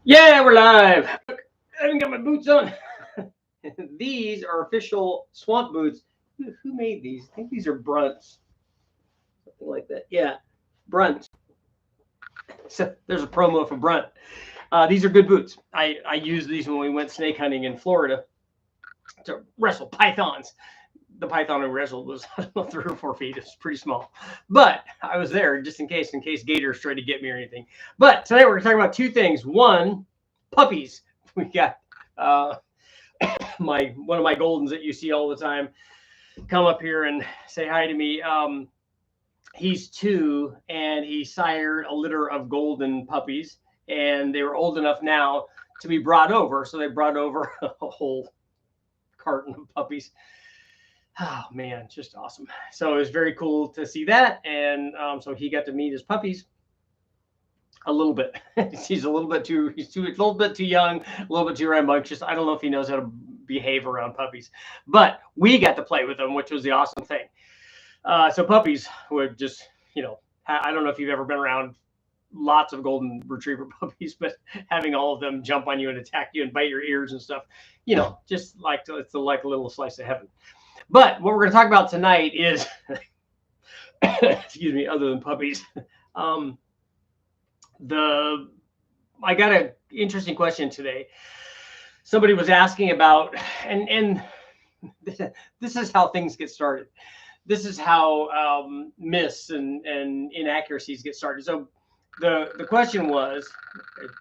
Yeah, we're live. Look, I haven't got my boots on. These are official swamp boots. Who made these? I think these are Brunts. Something like that. Yeah, Brunt. So there's a promo for Brunt. These are good boots. I used these when we went snake hunting in Florida to wrestle pythons. The python I wrestled was 3 or 4 feet. It's pretty small, but I was there just in case gators tried to get me or anything. But tonight we're going to talk about two things. One, puppies. We got one of my Goldens that you see all the time come up here and say hi to me. He's 2 and he sired a litter of golden puppies, and they were old enough now to be brought over. So they brought over a whole carton of puppies. Oh man, just awesome. So it was very cool to see that. And so he got to meet his puppies a little bit. He's a little bit too young, a little bit too rambunctious. I don't know if he knows how to behave around puppies, but we got to play with them, which was the awesome thing. So puppies would just, I don't know if you've ever been around lots of golden retriever puppies, but having all of them jump on you and attack you and bite your ears and stuff, just like it's like a little slice of heaven. But what we're going to talk about tonight is, excuse me, other than puppies, I got an interesting question today. Somebody was asking about, and this is how things get started. This is how myths and inaccuracies get started. So the question was, it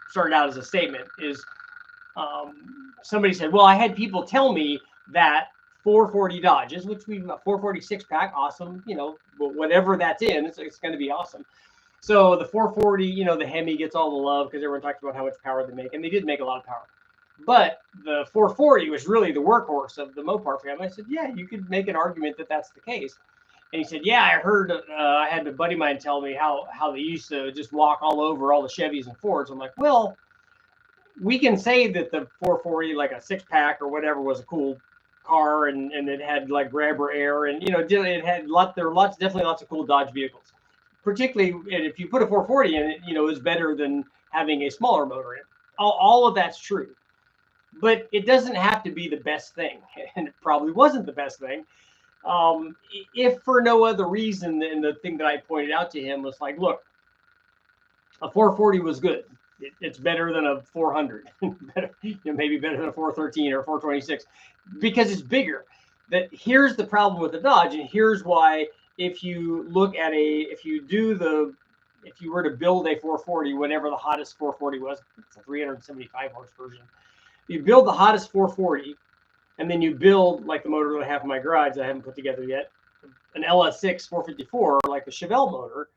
started out as a statement, is somebody said, well, I had people tell me that 440 Dodges, which we've got 446 pack, awesome, whatever that's in, it's going to be awesome. So the 440, the Hemi gets all the love because everyone talks about how much power they make, and they did make a lot of power. But the 440 was really the workhorse of the Mopar family. I said, yeah, you could make an argument that that's the case. And he said, yeah, I heard, I had a buddy of mine tell me how they used to just walk all over all the Chevys and Fords. I'm like, well, we can say that the 440, like a 6-pack or whatever, was a cool car, and it had like grabber air, and it had there were definitely lots of cool Dodge vehicles. Particularly, and if you put a 440 in it, it's better than having a smaller motor in it. All of that's true, but it doesn't have to be the best thing, and it probably wasn't the best thing. If for no other reason than the thing that I pointed out to him was like, look, a 440 was good. It's better than a 400, maybe better than a 413 or a 426, because it's bigger. That here's the problem with the Dodge, and here's why. If you were to build a 440, whatever the hottest 440 was, it's a 375 horse version. You build the hottest 440, and then you build, like the motor that I have in my garage that I haven't put together yet, an LS6 454, like the Chevelle motor.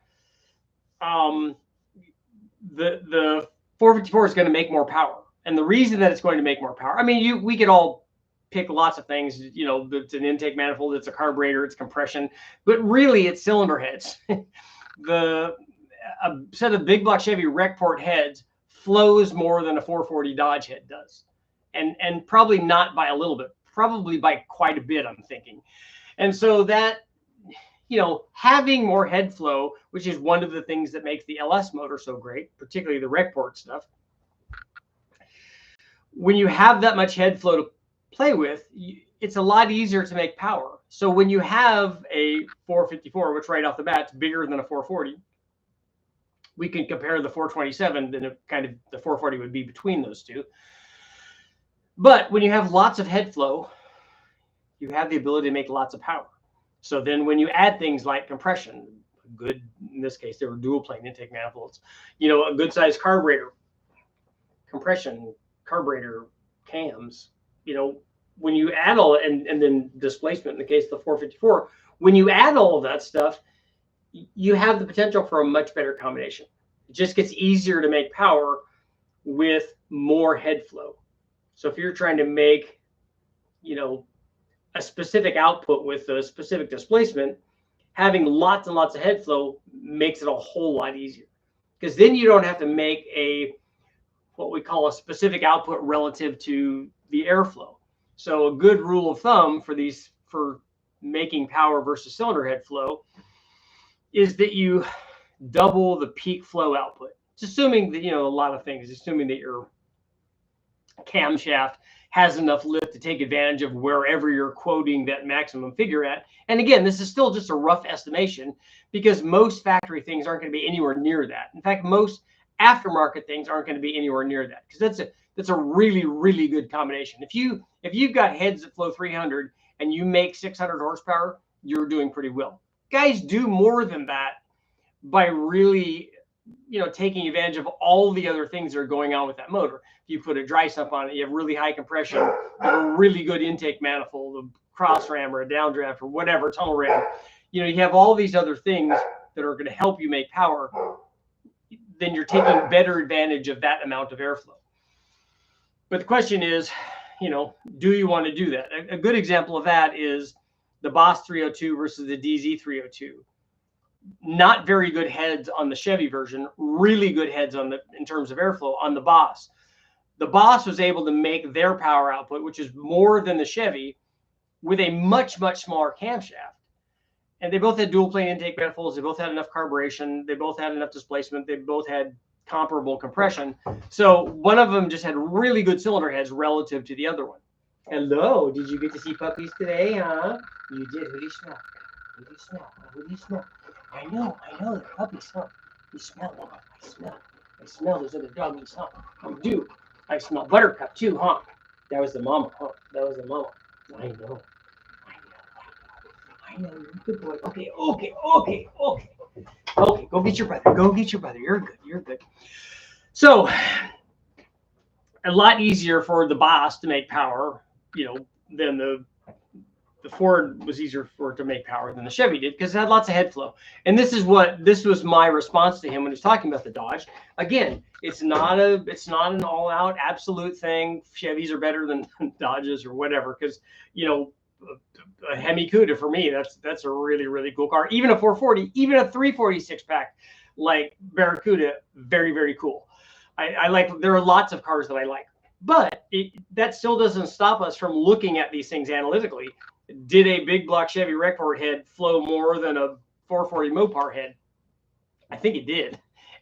The 454 is going to make more power. And the reason that it's going to make more power, we could all pick lots of things, it's an intake manifold, it's a carburetor, it's compression, but really it's cylinder heads. A set of big block Chevy Recport heads flows more than a 440 Dodge head does. And probably not by a little bit, probably by quite a bit, I'm thinking. And so that, having more head flow, which is one of the things that makes the LS motor so great, particularly the Recport stuff. When you have that much head flow to play with, it's a lot easier to make power. So when you have a 454, which right off the bat is bigger than a 440, we can compare the 427, then the 440 would be between those two. But when you have lots of head flow, you have the ability to make lots of power. So then when you add things like compression, good, in this case, they were dual plane intake manifolds, a good sized carburetor, compression, carburetor, cams, when you add all, and then displacement in the case of the 454, when you add all of that stuff, you have the potential for a much better combination. It just gets easier to make power with more head flow. So if you're trying to make, a specific output with a specific displacement, having lots and lots of head flow makes it a whole lot easier, because then you don't have to make what we call a specific output relative to the airflow. So a good rule of thumb for making power versus cylinder head flow is that you double the peak flow output. It's assuming that, a lot of things, assuming that your camshaft has enough lift to take advantage of wherever you're quoting that maximum figure at. And again, this is still just a rough estimation because most factory things aren't going to be anywhere near that. In fact, most aftermarket things aren't going to be anywhere near that, because that's a really, really good combination. If you've got heads that flow 300 and you make 600 horsepower, you're doing pretty well. Guys do more than that by really, taking advantage of all the other things that are going on with that motor. If you put a dry sump on it, you have really high compression, you have a really good intake manifold, a cross ram or a downdraft or whatever, tunnel ram. You have all these other things that are going to help you make power. Then you're taking better advantage of that amount of airflow. But the question is, do you want to do that? A good example of that is the Boss 302 versus the DZ 302. Not very good heads on the Chevy version, really good heads in terms of airflow on the Boss. The Boss was able to make their power output, which is more than the Chevy, with a much, much smaller camshaft. And they both had dual plane intake manifolds. They both had enough carburation. They both had enough displacement. They both had comparable compression. So one of them just had really good cylinder heads relative to the other one. Hello, did you get to see Puppies today, huh? You did. Who do you smell? Who do you smell? Who do you smell? I know, the Puppies, huh? You smell them. I smell those other doggies, huh? I do. I smell Buttercup too, huh? That was the mama, huh? That was the mama. I know. I know, you're a good boy. Okay. Go get your brother. You're good. So, a lot easier for the Boss to make power, than the Ford was easier for it to make power than the Chevy did, because it had lots of head flow. And this was my response to him when he was talking about the Dodge. Again, it's not an all-out absolute thing. Chevys are better than Dodges or whatever, because a Hemi Cuda for me, that's a really, really cool car. Even a 440, even a 346 pack like Barracuda, very, very cool. I like. There are lots of cars that I like, but that still doesn't stop us from looking at these things analytically. Did a big block Chevy Rekord head flow more than a 440 Mopar head? I think it did.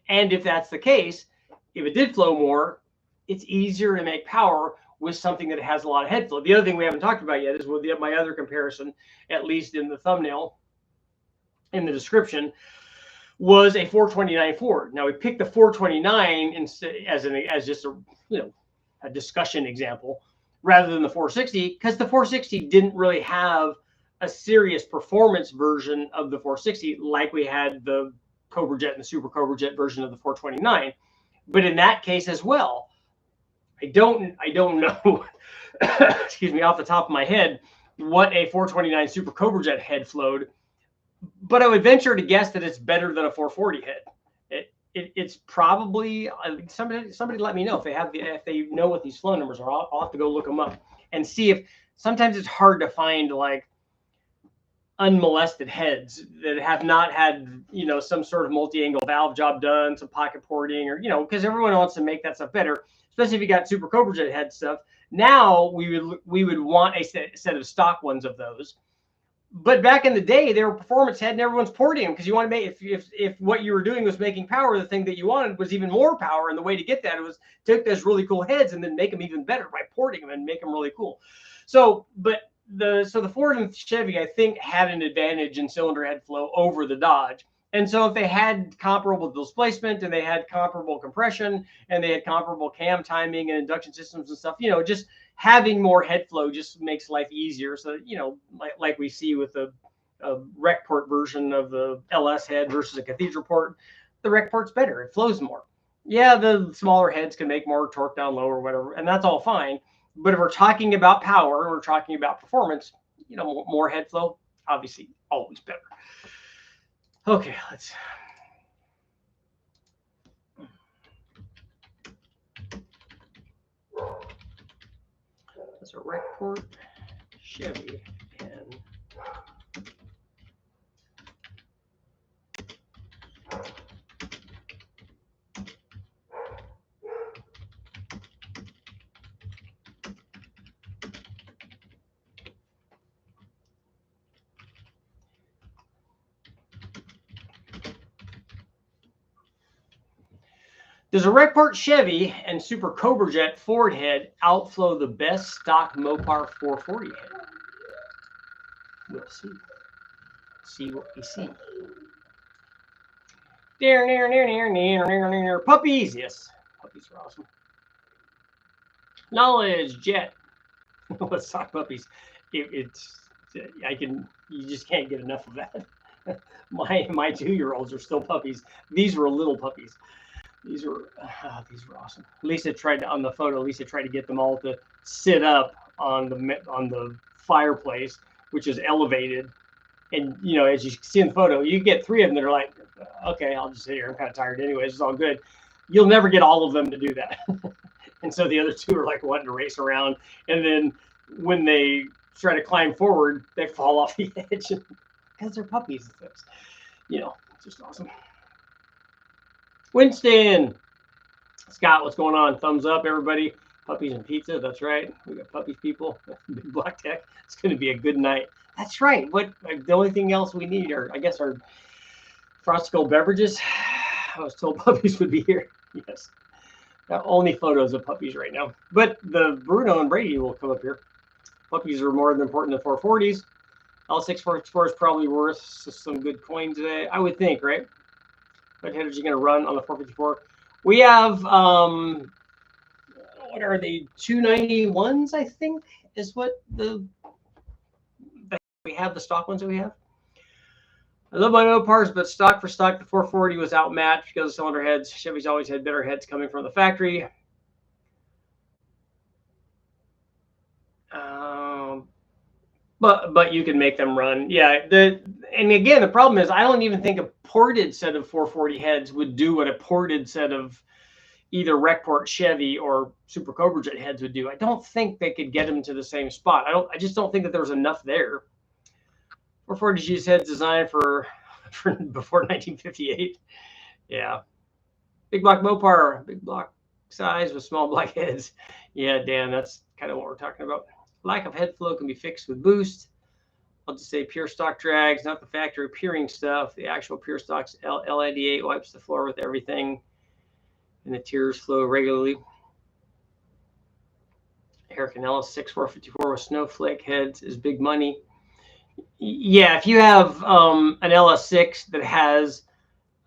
And if that's the case, if it did flow more, it's easier to make power with something that has a lot of head flow. The other thing we haven't talked about yet is with my other comparison, at least in the thumbnail, in the description, was a 429 Ford. Now we picked the 429 as just a discussion example rather than the 460, because the 460 didn't really have a serious performance version of the 460 like we had the Cobra Jet and the Super Cobra Jet version of the 429. But in that case as well, I don't know, excuse me, off the top of my head, what a 429 Super Cobra Jet head flowed, but I would venture to guess that it's better than a 440 head. It's probably, somebody let me know if they know what these flow numbers are. I'll have to go look them up and see if sometimes it's hard to find like unmolested heads that have not had some sort of multi-angle valve job done, some pocket porting, or because everyone wants to make that stuff better, especially if you got Super Cobra Jet head stuff. Now we would want a set of stock ones of those. But back in the day, they were performance head and everyone's porting them, because you want to make, if what you were doing was making power, the thing that you wanted was even more power. And the way to get that was take those really cool heads and then make them even better by porting them and make them really cool. So the Ford and Chevy, I think, had an advantage in cylinder head flow over the Dodge. And so if they had comparable displacement and they had comparable compression and they had comparable cam timing and induction systems and stuff, just having more head flow just makes life easier. So, like we see with a rec port version of the LS head versus a cathedral port, the rec port's better. It flows more. Yeah, the smaller heads can make more torque down low or whatever, and that's all fine. But if we're talking about power and we're talking about performance, more head flow, obviously always better. Okay, let's. That's a rec port Chevy and Does a Recpart Chevy and Super Cobra Jet Ford head outflow the best stock Mopar 440 head? We'll see. See what we see. Puppies, yes. Puppies are awesome. Knowledge Jet. Let's talk puppies. You just can't get enough of that. My 2-year-olds are still puppies. These were little puppies. These were awesome. Lisa tried to, on the photo. Lisa tried to get them all to sit up on the fireplace, which is elevated. And as you see in the photo, you get 3 of them that are like, okay, I'll just sit here. I'm kind of tired anyways. It's all good. You'll never get all of them to do that. And so the other 2 are like wanting to race around. And then when they try to climb forward, they fall off the edge because they're puppies. It's just awesome. Winston. Scott, what's going on? Thumbs up, everybody. Puppies and pizza. That's right. We got puppies, people. Big Black Tech. It's going to be a good night. That's right. The only thing else we need are, I guess, our frosty cold beverages. I was told puppies would be here. Yes. Only photos of puppies right now. But the BRINO and Brady will come up here. Puppies are more important than 440s. L644 is probably worth some good coin today, I would think, right? What head are you going to run on the 454? We have, what are they, 291s, I think, is what we have, the stock ones that we have. I love my Mopars, but stock for stock, the 440 was outmatched because of cylinder heads. Chevy's always had better heads coming from the factory. But you can make them run. Yeah. And again, the problem is I don't even think a ported set of 440 heads would do what a ported set of either Recpart Chevy or Super Cobra Jet heads would do. I don't think they could get them to the same spot. I just don't think that there was enough there. 440G's heads designed for before 1958. Yeah. Big block Mopar, big block size with small black heads. Yeah, Dan, that's kind of what we're talking about. Lack of head flow can be fixed with boost. I'll just say pure stock drags, not the factory peering stuff. The actual pure stock's L88 wipes the floor with everything, and the tears flow regularly. Eric and Ellis 6454 with snowflake heads is big money. Yeah, if you have an LS6 that has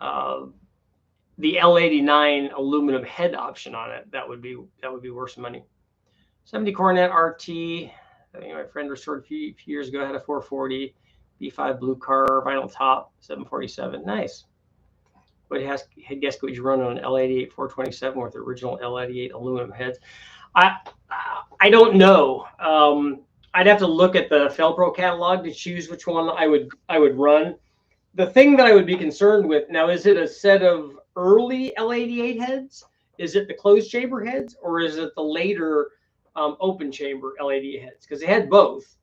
the L89 aluminum head option on it, that would be worth some money. 70 Coronet RT. I think my friend restored a few years ago. Had a 440 B5 blue car, vinyl top, 747. Nice. What head gasket would you run on an L88 427 with the original L88 aluminum heads? I don't know. I'd have to look at the Felpro catalog to choose which one I would run. The thing that I would be concerned with now, is it a set of early L88 heads? Is it the closed chamber heads, or is it the later open chamber L88 heads? Because they had both,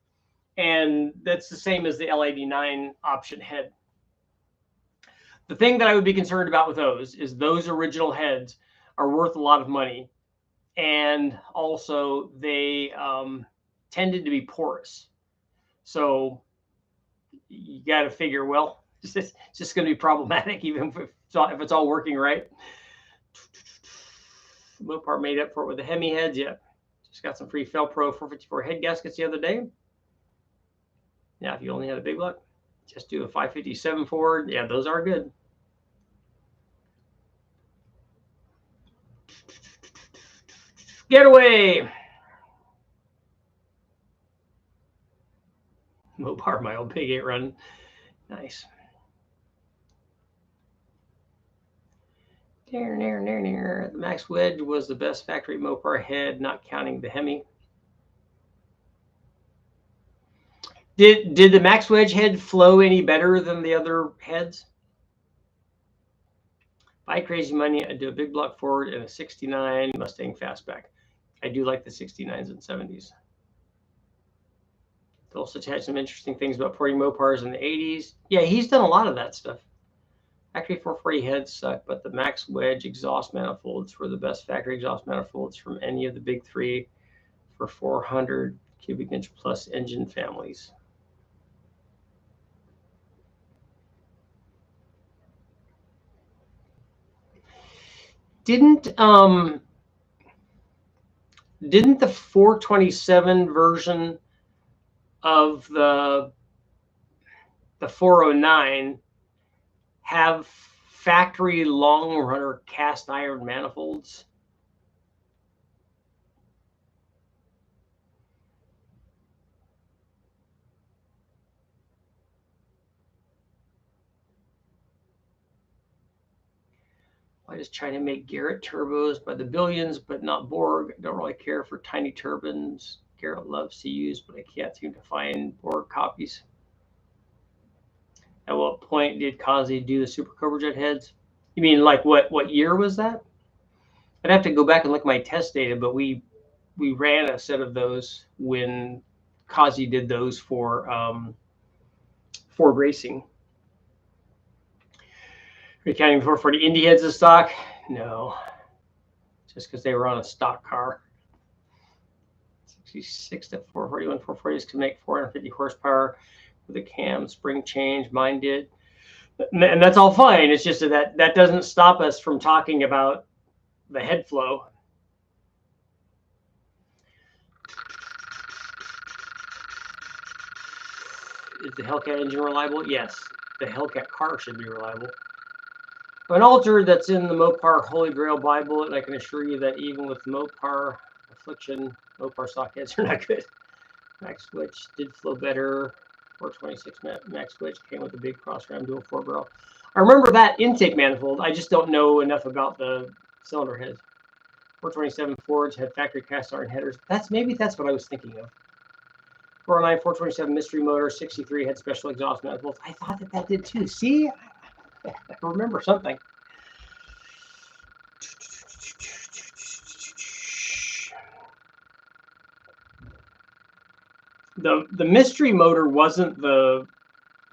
and that's the same as the L89 option head. The thing that I would be concerned about with those is those original heads are worth a lot of money, and also they tended to be porous. So you got to figure, well, it's just going to be problematic, even if it's all working right. Mopar made up for it with the Hemi heads. Yeah, just got some free Felpro 454 head gaskets the other day. Now, if you only had a big block, just do a 557 Ford. Yeah, those are good. Getaway. Mopar, my old Pig 8 run. Nice. The Max Wedge was the best factory Mopar head, not counting the Hemi. Did the Max Wedge head flow any better than the other heads? Buy crazy money, I'd do a big block Ford and a 69 Mustang Fastback. I do like the 69s and 70s. Dulcich had some interesting things about porting Mopars in the 80s. Yeah, he's done a lot of that stuff. Factory 440 heads suck, but the Max Wedge exhaust manifolds were the best factory exhaust manifolds from any of the big three for 400 cubic inch plus engine families. Didn't the 427 version of the 409 have factory long runner cast iron manifolds? Why does China make Garrett turbos by the billions, but not Borg? I don't really care for tiny turbines. Garrett loves to use, but I can't seem to find Borg copies. At what point did Kazi do the Super Cobra Jet heads? You mean like what year was that? I'd have to go back and look at my test data, but we ran a set of those when Kazi did those for Ford Racing. Recounting 440 Indy heads of stock? No, just because they were on a stock car. 66 to 441 440s can make 450 horsepower with a cam spring change. Mine did, and that's all fine. It's just that doesn't stop us from talking about the head flow. Is the Hellcat engine reliable? Yes, the Hellcat car should be reliable. An altar that's in the Mopar Holy Grail Bible, and I can assure you that even with Mopar affliction, Mopar stock heads are not good. Max switch did flow better. 426 max switch came with a big cross ram dual 4-barrel. I remember that intake manifold. I just don't know enough about the cylinder heads. 427 Fords had factory cast iron headers. Maybe that's what I was thinking of. 409 427 mystery motor 63 had special exhaust manifolds. I thought that did too. See, I remember something. The mystery motor wasn't the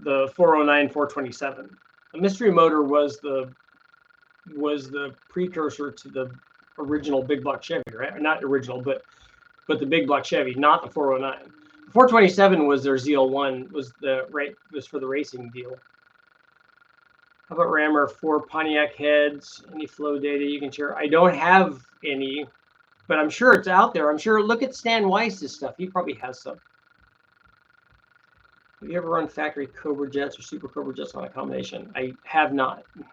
409 427. The mystery motor was the precursor to the original big block Chevy, right? Not original, but the big block Chevy, not the 409. The 427 was their ZL1, was for the racing deal. How about Rammer 4 Pontiac heads? Any flow data you can share? I don't have any, but I'm sure it's out there. I'm sure. Look at Stan Weiss's stuff. He probably has some. Have you ever run factory Cobra Jets or Super Cobra Jets on a combination? I have not. I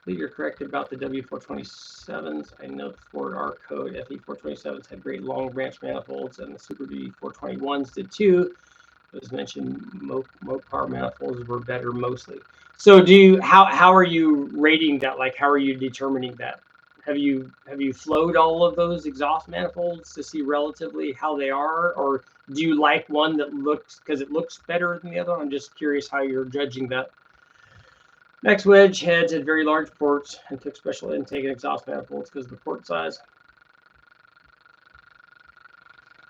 believe you're correct about the W427s. I know the Ford R Code FE427s had great long branch manifolds, and the Super Duty 421s did too. As mentioned, Mopar manifolds were better mostly. So how are you rating that? Like, how are you determining that? Have you flowed all of those exhaust manifolds to see relatively how they are, or do you like one that looks because it looks better than the other? I'm just curious how you're judging that. Max wedge heads had very large ports and took special intake and exhaust manifolds because of the port size.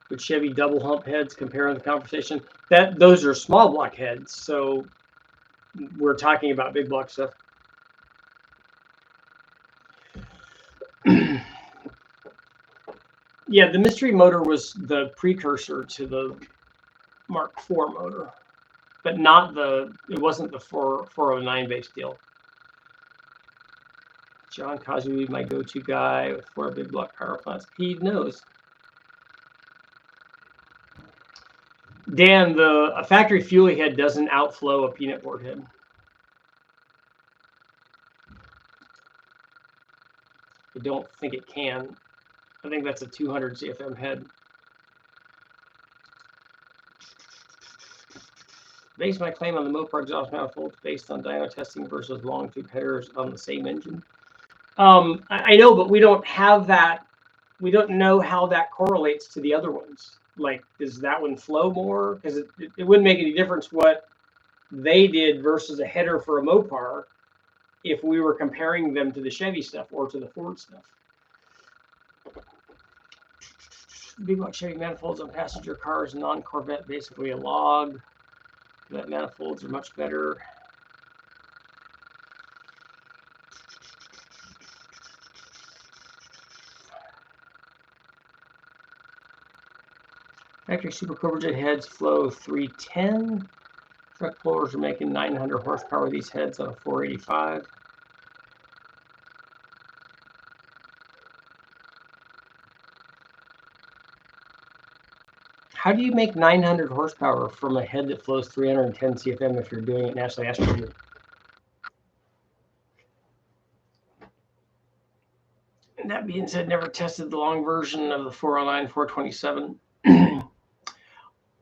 With Chevy double hump heads comparing the conversation, those are small block heads, so we're talking about big block stuff. Yeah, the mystery motor was the precursor to the Mark IV motor, but it wasn't the 409 base deal. John Kazu, my go-to guy with 4 big block power plants. He knows. Dan, a factory fuelie head doesn't outflow a peanut board head. I don't think it can. I think that's a 200 CFM head. Base my claim on the Mopar exhaust manifolds based on dyno testing versus long tube headers on the same engine. I know, but we don't have that. We don't know how that correlates to the other ones. Like, does that one flow more? Because it wouldn't make any difference what they did versus a header for a Mopar if we were comparing them to the Chevy stuff or to the Ford stuff. Big block Chevy manifolds on passenger cars, non-Corvette, basically a log. That manifolds are much better. Factory Super Cobra Jet heads flow 310. Truck pullers are making 900 horsepower with these heads on a 485. How do you make 900 horsepower from a head that flows 310 CFM if you're doing it naturally aspirated? And that being said, never tested the long version of the 409, 427.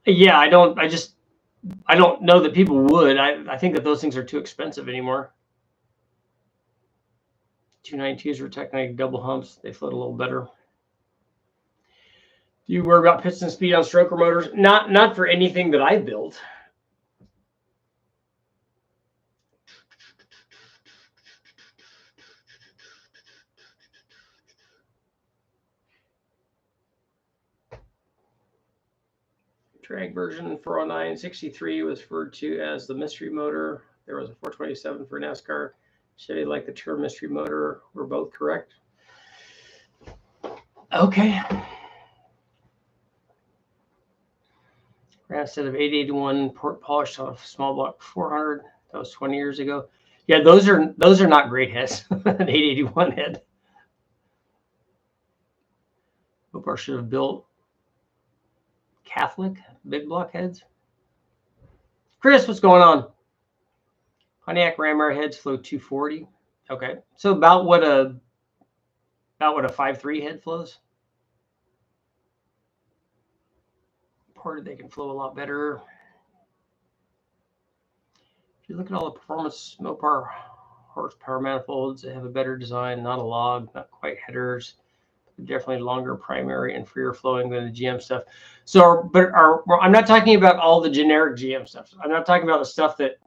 Yeah, I don't know that people would. I think that those things are too expensive anymore. 292s are technically double humps. They float a little better. Do you worry about piston speed on stroker motors? Not for anything that I built. Drag version 409 63 was referred to as the mystery motor. There was a 427 for NASCAR. Chevy liked the term mystery motor. We're both correct. Okay. Ran a set of 881 port polished on a small block 400. That was 20 years ago. Yeah, those are not great heads. An 881 head. Mopar should have built Catholic big block heads. Chris, what's going on? Pontiac Ram Air heads flow 240. Okay, so about what a 5.3 head flows. Ported, they can flow a lot better. If you look at all the performance Mopar horsepower manifolds, they have a better design, not a log, not quite headers, definitely longer primary and freer flowing than the GM stuff. So, I'm not talking about all the generic GM stuff. I'm not talking about the stuff that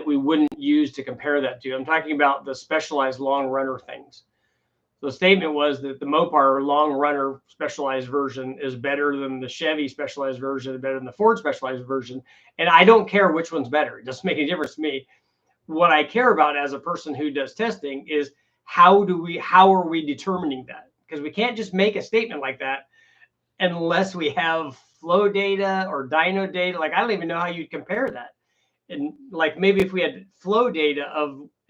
we wouldn't use to compare that to. I'm talking about the specialized long runner things. The statement was that the Mopar long runner specialized version is better than the Chevy specialized version, better than the Ford specialized version. And I don't care which one's better. It doesn't make any difference to me. What I care about as a person who does testing is how are we determining that? Because we can't just make a statement like that unless we have flow data or dyno data. Like, I don't even know how you'd compare that. And like, maybe if we had flow data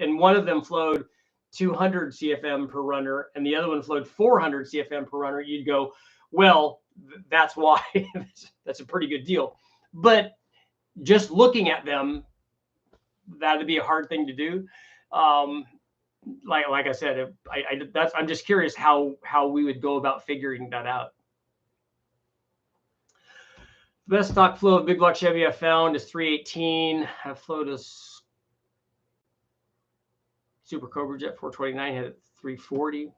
and one of them flowed 200 CFM per runner and the other one flowed 400 CFM per runner, you'd go, well, that's why. That's a pretty good deal. But just looking at them, that'd be a hard thing to do. Like I said, I'm just curious how we would go about figuring that out. The best stock flow of big block Chevy I've found is 318. I've flowed a Super Cobra Jet 429, had 340.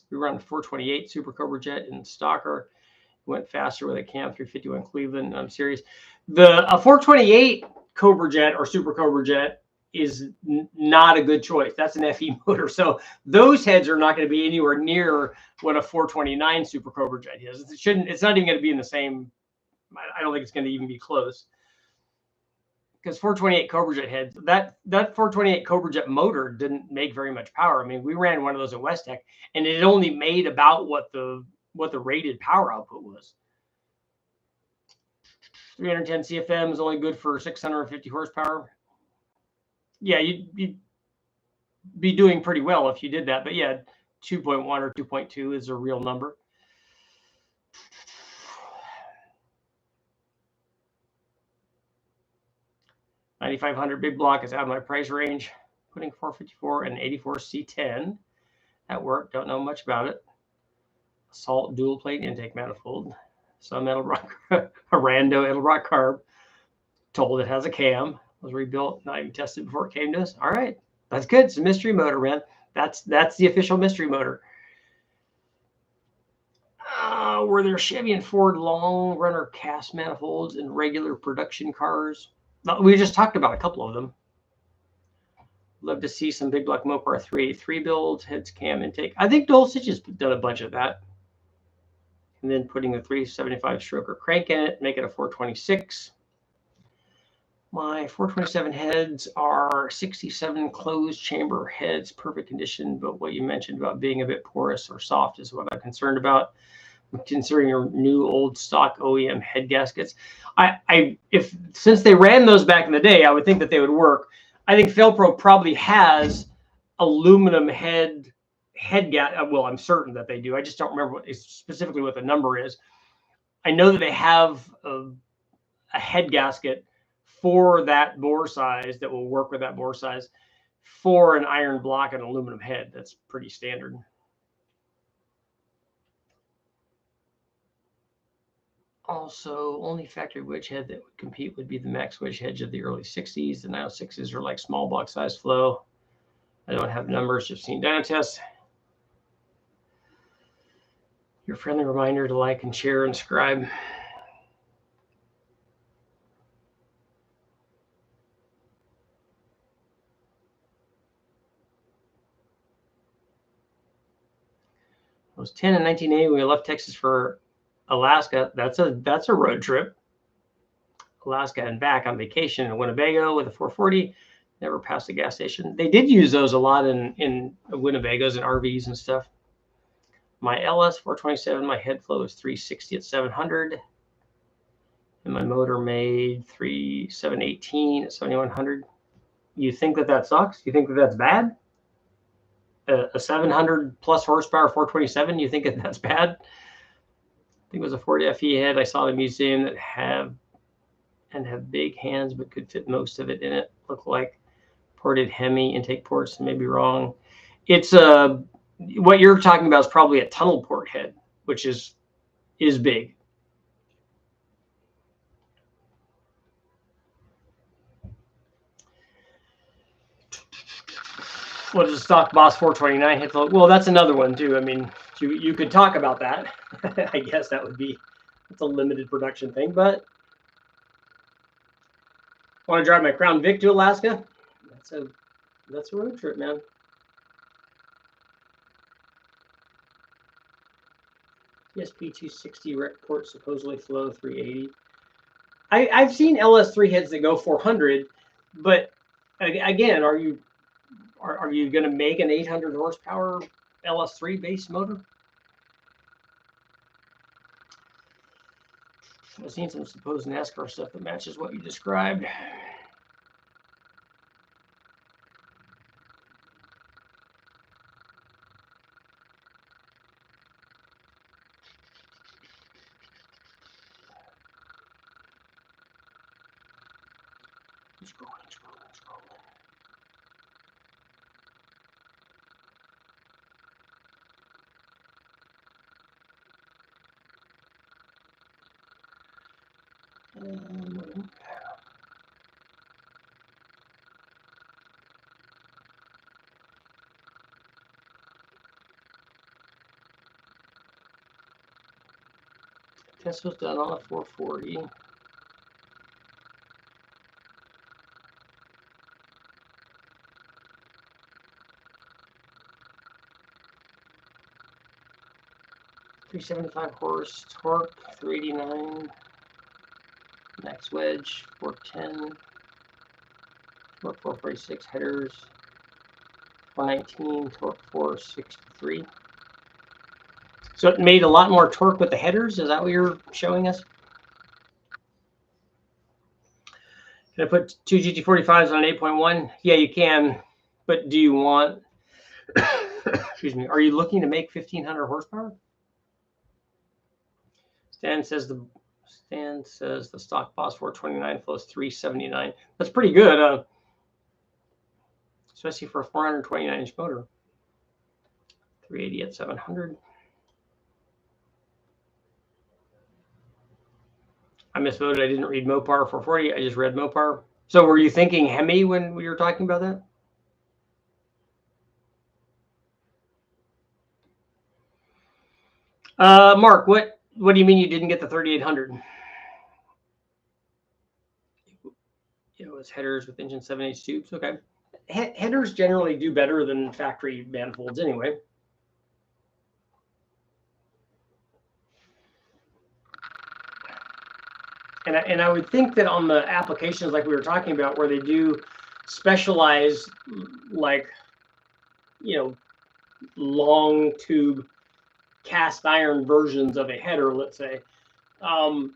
We run a 428 Super Cobra Jet in Stalker. Went faster with a Cam 351 Cleveland. I'm serious. A 428 Cobra Jet or Super Cobra Jet is not a good choice. That's an FE motor. So those heads are not going to be anywhere near what a 429 Super Cobra Jet is. It's not even going to be in the same. I don't think it's going to even be close. Because 428 Cobra Jet heads, that 428 Cobra Jet motor didn't make very much power. I mean, we ran one of those at West Tech, and it only made about what the rated power output was. 310 CFM is only good for 650 horsepower. Yeah, you'd be doing pretty well if you did that. But yeah, 2.1 or 2.2 is a real number. $9,500 big block is out of my price range. Putting 454 and 84 C10 at work. Don't know much about it. Salt dual plate intake manifold. Some Edelbrock, a rando Edelbrock carb. Told it has a cam. Was rebuilt, not even tested before it came to us. All right, that's good. It's a mystery motor, man. That's the official mystery motor. Were there Chevy and Ford long runner cast manifolds in regular production cars? We just talked about a couple of them. Love to see some big block Mopar 383 builds, heads, cam intake. I think Dulcich has done a bunch of that. And then putting a 375 stroker crank in it, make it a 426. My 427 heads are 67 closed chamber heads, perfect condition. But what you mentioned about being a bit porous or soft is what I'm concerned about. Considering your new old stock OEM head gaskets, since they ran those back in the day, I would think that they would work. I think Felpro probably has aluminum head gasket. Well, I'm certain that they do. I just don't remember specifically what the number is. I know that they have a head gasket for that bore size that will work with that bore size for an iron block and aluminum head. That's pretty standard. Also, only factory wedge head that would compete would be the max wedge hedge of the early 60s. The 906s are like small block size flow. I don't have numbers, just seen dyno tests. Your friendly reminder to like and share and subscribe. I was 10 in 1980 when we left Texas for Alaska. That's a road trip. Alaska and back on vacation in Winnebago with a 440. Never passed a gas station. They did use those a lot in Winnebagos and RVs and stuff. My LS 427, my head flow is 360 at 700. And my motor made 718 at 7100. You think that sucks? You think that that's bad? A 700 plus horsepower 427, you think that's bad? I think it was a 40 FE head I saw in a museum that have big hands but could fit most of it in it. Looked like ported Hemi intake ports. Maybe wrong. It's what you're talking about is probably a tunnel port head, which is big. What is a stock Boss 429 head flow? Well, that's another one too. I mean, you could talk about that. I guess that would be, it's a limited production thing, but want to drive my Crown Vic to Alaska? That's a road trip, man. ESP 260 rec port supposedly flow 380. I've seen LS3 heads that go 400, but again, are you going to make an 800 horsepower LS3 base motor? I've seen some supposed NASCAR stuff that matches what you described. Test was done on a 440. .375 horse, torque 389, max wedge 410, torque 446, headers 419, torque 463. So it made a lot more torque with the headers. Is that what you're showing us? Can I put two GT45s on an 8.1? Yeah, you can. But do you want, excuse me, are you looking to make 1500 horsepower? Stan says the stock Boss 429 flows 379. That's pretty good, especially for a 429-inch motor. 380 at 700. I misvoted. I didn't read Mopar 440. I just read Mopar. So were you thinking Hemi when we were talking about that? Mark, what do you mean you didn't get the 3800? It was headers with engine 7/8 tubes. Okay. Headers generally do better than factory manifolds anyway. And I would think that on the applications like we were talking about, where they do specialize, like, you know, long tube cast iron versions of a header, let's say, I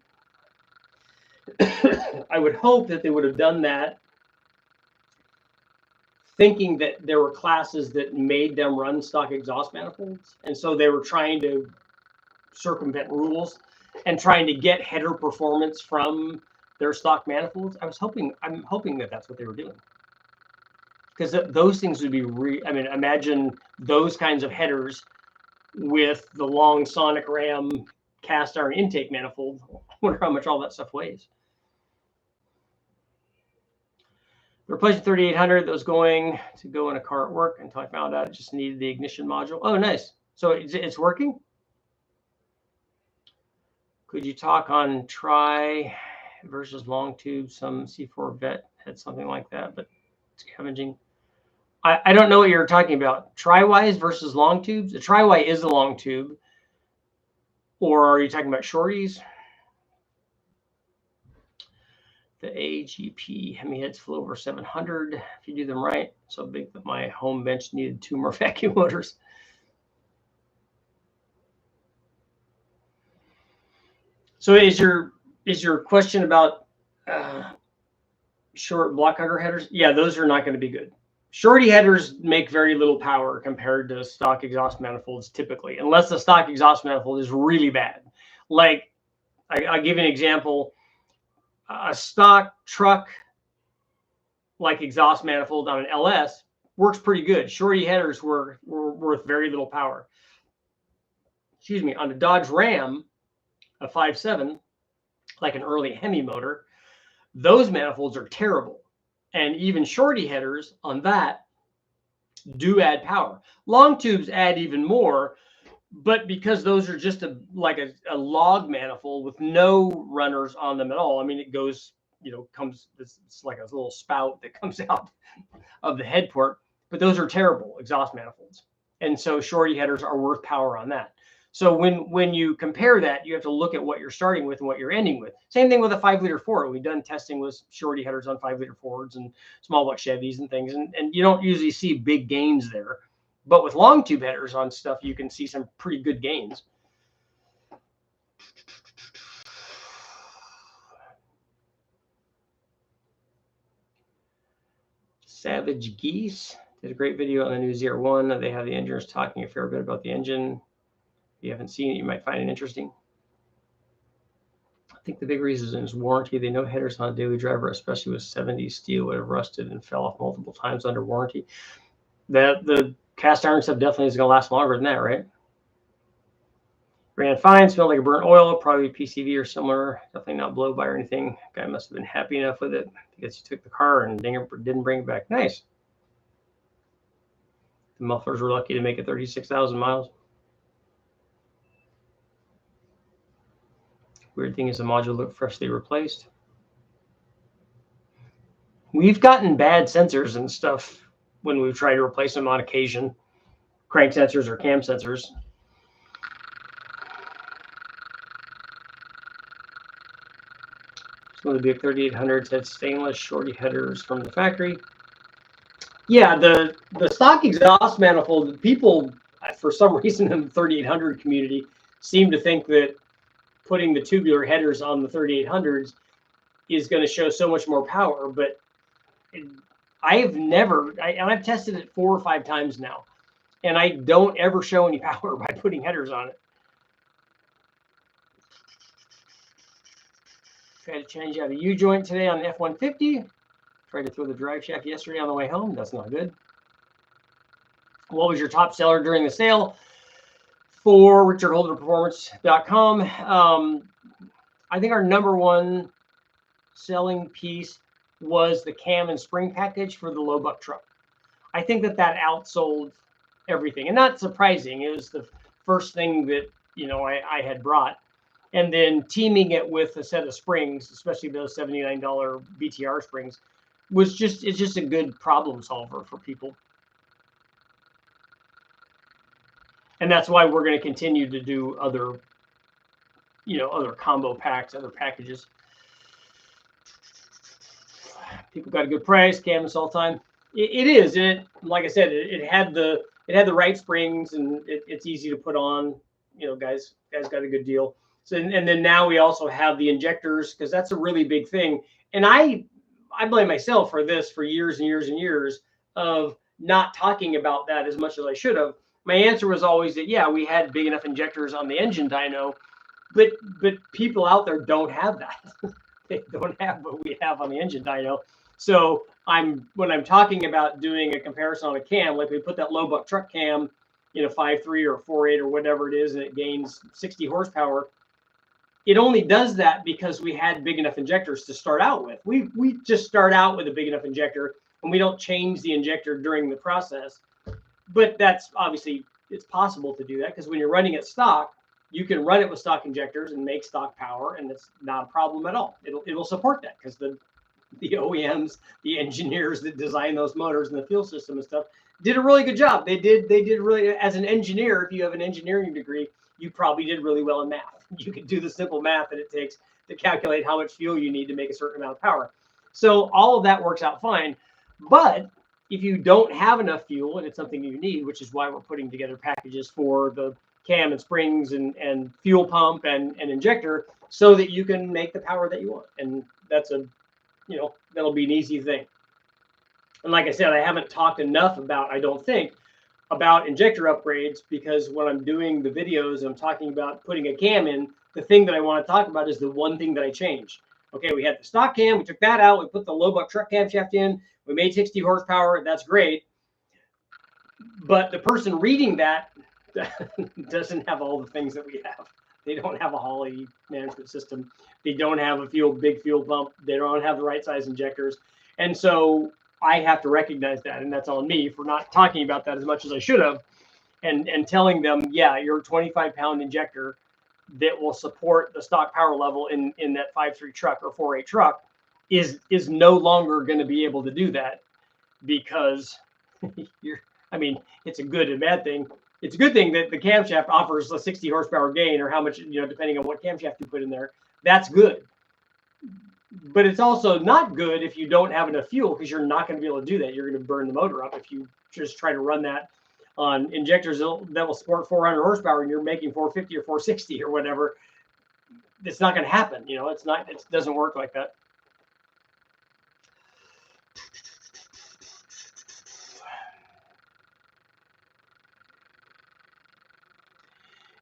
would hope that they would have done that thinking that there were classes that made them run stock exhaust manifolds, and so they were trying to circumvent rules. and trying to get header performance from their stock manifolds. I'm hoping that that's what they were doing. Because those things would be I mean, imagine those kinds of headers with the long Sonic Ram cast iron intake manifold. I wonder how much all that stuff weighs. The replacement 3800 that was going to go in a car at work until I found out it just needed the ignition module. Oh, nice. So it's working? Could you talk on tri versus long tube? Some C4 vet had something like that, but scavenging. I don't know what you're talking about. Tri-wise versus long tubes? The tri-Y is a long tube. Or are you talking about shorties? The AGP Hemi heads flew over 700 if you do them right. So big that my home bench needed 2 more vacuum motors. So is your question about short block hugger headers? Yeah, those are not going to be good. Shorty headers make very little power compared to stock exhaust manifolds typically, unless the stock exhaust manifold is really bad. Like, I'll give you an example. A stock truck like exhaust manifold on an LS works pretty good. Shorty headers were worth very little power. Excuse me, on a Dodge Ram, a 5.7, like an early Hemi motor, those manifolds are terrible. And even shorty headers on that do add power. Long tubes add even more, but because those are just like a log manifold with no runners on them at all. I mean, it goes, it's like a little spout that comes out of the head port, but those are terrible exhaust manifolds. And so shorty headers are worth power on that. So when you compare that, you have to look at what you're starting with and what you're ending with. Same thing with a 5-liter Ford. We've done testing with shorty headers on 5-liter Fords and small block Chevys and things, and you don't usually see big gains there. But with long tube headers on stuff, you can see some pretty good gains. Savage Geese did a great video on the new ZR1. They have the engineers talking a fair bit about the engine. If you haven't seen it, you might find it interesting. I think the big reason is warranty. They know headers on a daily driver, especially with 70 steel, would have rusted and fell off multiple times under warranty. The cast iron stuff definitely is going to last longer than that, right? Ran fine, smelled like a burnt oil, probably PCV or similar. Definitely not blow by or anything. Guy must have been happy enough with it. I guess he took the car and didn't bring it back. Nice. The mufflers were lucky to make it 36,000 miles. Weird thing is the module looked freshly replaced. We've gotten bad sensors and stuff when we've tried to replace them on occasion. Crank sensors or cam sensors. Some of the big 3800s had stainless shorty headers from the factory. Yeah, the stock exhaust manifold, people, for some reason in the 3800 community, seem to think that putting the tubular headers on the 3800s is going to show so much more power, but I've tested it 4 or 5 times now, and I don't ever show any power by putting headers on it. Tried to change out a U-joint today on the F-150. Tried to throw the drive shaft yesterday on the way home. That's not good. What was your top seller during the sale? For richardholderperformance.com, I think our #1 selling piece was the cam and spring package for the low buck truck. I think that outsold everything, and not surprising. It was the first thing that I had brought, and then teaming it with a set of springs, especially those $79 BTR springs, it's just a good problem solver for people. And that's why we're going to continue to do other combo packs, other packages. People got a good price. Canvas all time. It is, and like I said, it had the right springs, and it's easy to put on. Guys got a good deal. So and then now we also have the injectors, because that's a really big thing. And I blame myself for this for years and years and years of not talking about that as much as I should have. My answer was always that, yeah, we had big enough injectors on the engine dyno, but people out there don't have that. They don't have what we have on the engine dyno. So when I'm talking about doing a comparison on a cam, like we put that low buck truck cam in a 5.3 or 4.8 or whatever it is, and it gains 60 horsepower. It only does that because we had big enough injectors to start out with. We just start out with a big enough injector, and we don't change the injector during the process. But that's obviously, it's possible to do that because when you're running it stock, you can run it with stock injectors and make stock power, and it's not a problem at all. It'll support that because the OEMs, the engineers that design those motors and the fuel system and stuff did a really good job. They did really, as an engineer, if you have an engineering degree, you probably did really well in math. You can do the simple math that it takes to calculate how much fuel you need to make a certain amount of power. So all of that works out fine. But if you don't have enough fuel and it's something you need, which is why we're putting together packages for the cam and springs and fuel pump and injector, so that you can make the power that you want. And that's that'll be an easy thing. And like I said, I haven't talked enough about, I don't think, about injector upgrades, because when I'm doing the videos, I'm talking about putting a cam in, the thing that I want to talk about is the one thing that I changed. Okay, we had the stock cam, we took that out, we put the low buck truck camshaft in, we made 60 horsepower, that's great. But the person reading that doesn't have all the things that we have. They don't have a Holley management system. They don't have a big fuel pump. They don't have the right size injectors. And so I have to recognize that, and that's on me for not talking about that as much as I should have, and telling them, yeah, your 25-pound injector that will support the stock power level in that 5.3 truck or 4.8 truck is no longer going to be able to do that, because it's a good and bad thing. It's a good thing that the camshaft offers a 60 horsepower gain, or how much, depending on what camshaft you put in there. That's good. But it's also not good if you don't have enough fuel, because you're not going to be able to do that. You're going to burn the motor up if you just try to run that on injectors that will support 400 horsepower and you're making 450 or 460 or whatever. It's not going to happen. It doesn't work like that.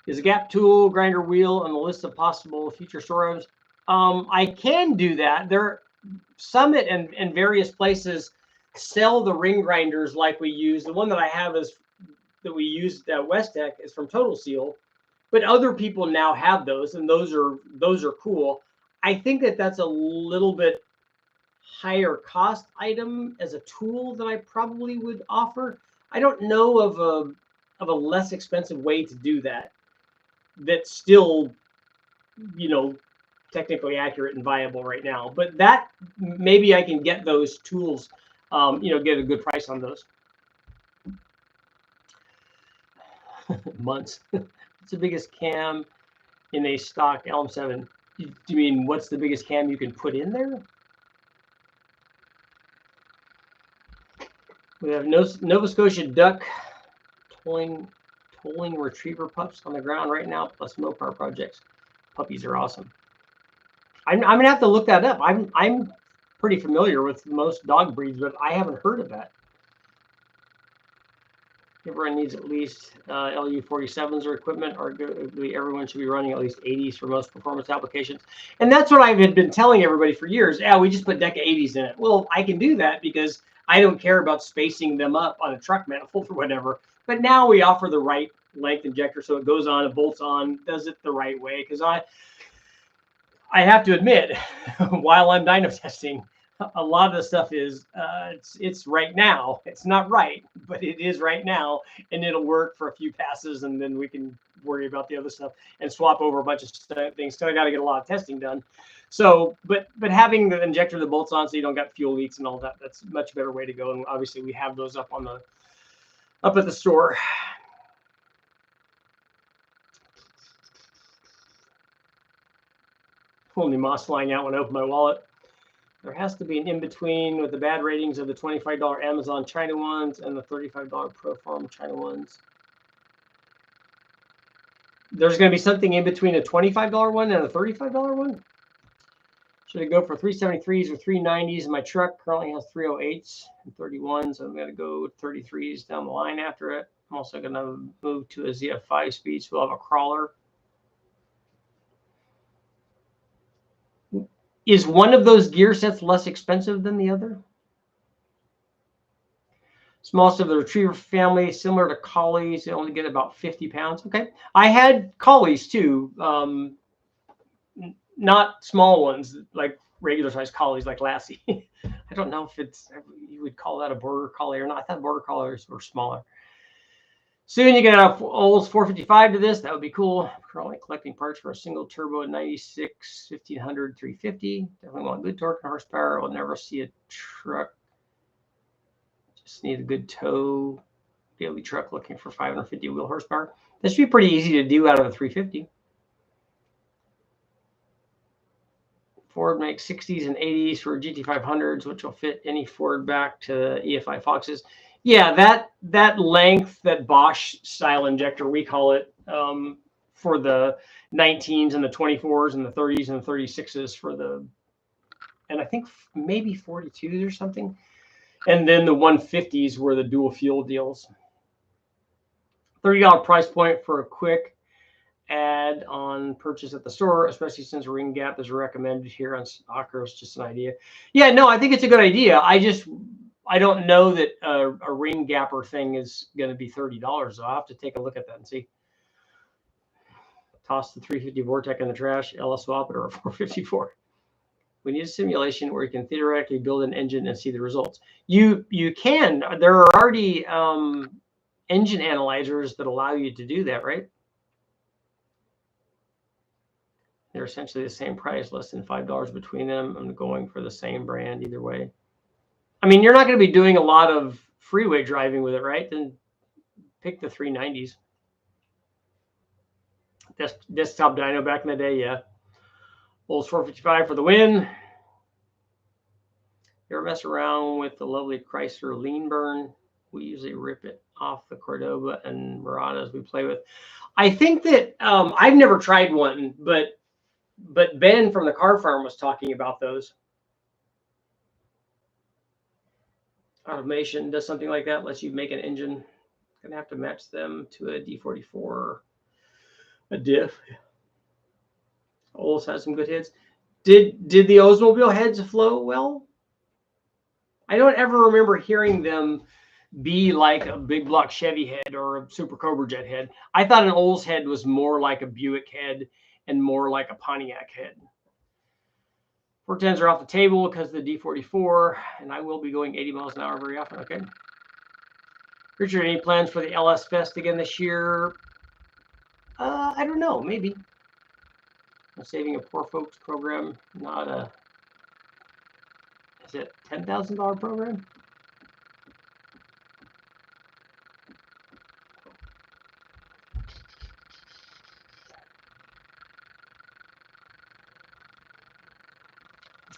Is a gap tool grinder wheel on the list of possible future storage? I can do that. Summit and various places sell the ring grinders like we use. The one that I have that we used at West Tech is from Total Seal, but other people now have those, and those are cool. I think that's a little bit higher cost item as a tool than I probably would offer. I don't know of a less expensive way to do that. That's still, technically accurate and viable right now. But that, maybe I can get those tools, get a good price on those. Months. What's the biggest cam in a stock Elm 7? Do you mean what's the biggest cam you can put in there? We have Nova Scotia duck tolling retriever pups on the ground right now, plus Mopar projects. Puppies are awesome. I'm gonna have to look that up. I'm pretty familiar with most dog breeds, but I haven't heard of that. Everyone needs at least LU 47s or equipment, or everyone should be running at least 80s for most performance applications. And that's what I've been telling everybody for years. Yeah, we just put DECA 80s in it. Well, I can do that because I don't care about spacing them up on a truck manifold or whatever. But now we offer the right length injector, so it goes on, it bolts on, does it the right way. Because I have to admit, while I'm dyno testing, a lot of the stuff is it's right now. It's not right, but it is right now, and it'll work for a few passes, and then we can worry about the other stuff and swap over a bunch of things. So I got to get a lot of testing done. So, but having the injector that bolts on, so you don't got fuel leaks and all that, that's a much better way to go. And obviously, we have those up at the store. Only moss flying out when I open my wallet. There has to be an in-between with the bad ratings of the $25 Amazon China ones and the $35 Pro Farm China ones. There's going to be something in between a $25 one and a $35 one. Should I go for 373s or 390s? My truck currently has 308s and 31s. So I'm going to go 33s down the line after it. I'm also going to move to a ZF5 speed, so we'll have a crawler. Is one of those gear sets less expensive than the other? Smallest of the retriever family, similar to collies. They only get about 50 pounds. Okay. I had collies too. Not small ones like regular sized collies like Lassie. I don't know if you would call that a border collie or not. I thought border collies were smaller. Soon you get a Olds 455 to this. That would be cool. Currently collecting parts for a single turbo 96, 1500, 350. Definitely want good torque and horsepower. We'll never see a truck. Just need a good tow daily truck looking for 550 wheel horsepower. This should be pretty easy to do out of a 350. Ford makes 60s and 80s for GT500s, which will fit any Ford back to EFI Foxes. Yeah, that length, that Bosch style injector, we call it, for the 19s and the 24s and the 30s and the 36s for the, and I think maybe 42s or something. And then the 150s were the dual fuel deals. $30 price point for a quick add-on purchase at the store, especially since ring gap is recommended here on Stalkers. Just an idea. Yeah, no, I think it's a good idea. I don't know that a ring gapper thing is going to be $30. So I'll have to take a look at that and see. Toss the 350 Vortec in the trash, LS swap it, or a 454. We need a simulation where you can theoretically build an engine and see the results. You can. There are already engine analyzers that allow you to do that, right? They're essentially the same price, less than $5 between them. I'm going for the same brand either way. I mean, you're not going to be doing a lot of freeway driving with it, right? Then pick the 390s. Desktop dyno back in the day, yeah. Olds 455 for the win. You ever mess around with the lovely Chrysler lean burn? We usually rip it off the Cordoba and Muratas we play with. I think that I've never tried one, but Ben from the Car Farm was talking about those. Automation does something like that, lets you make an engine. Gonna have to match them to a D44, a diff. Olds has some good heads. Did the Oldsmobile heads flow well? I don't ever remember hearing them be like a big block Chevy head or a Super Cobra Jet head. I thought an Olds head was more like a Buick head and more like a Pontiac head. 410s are off the table because of the D44, and I will be going 80 miles an hour very often. Okay. Richard, any plans for the LS Fest again this year? I don't know. Maybe. I'm saving a poor folks program, not a. Is it $10,000 program?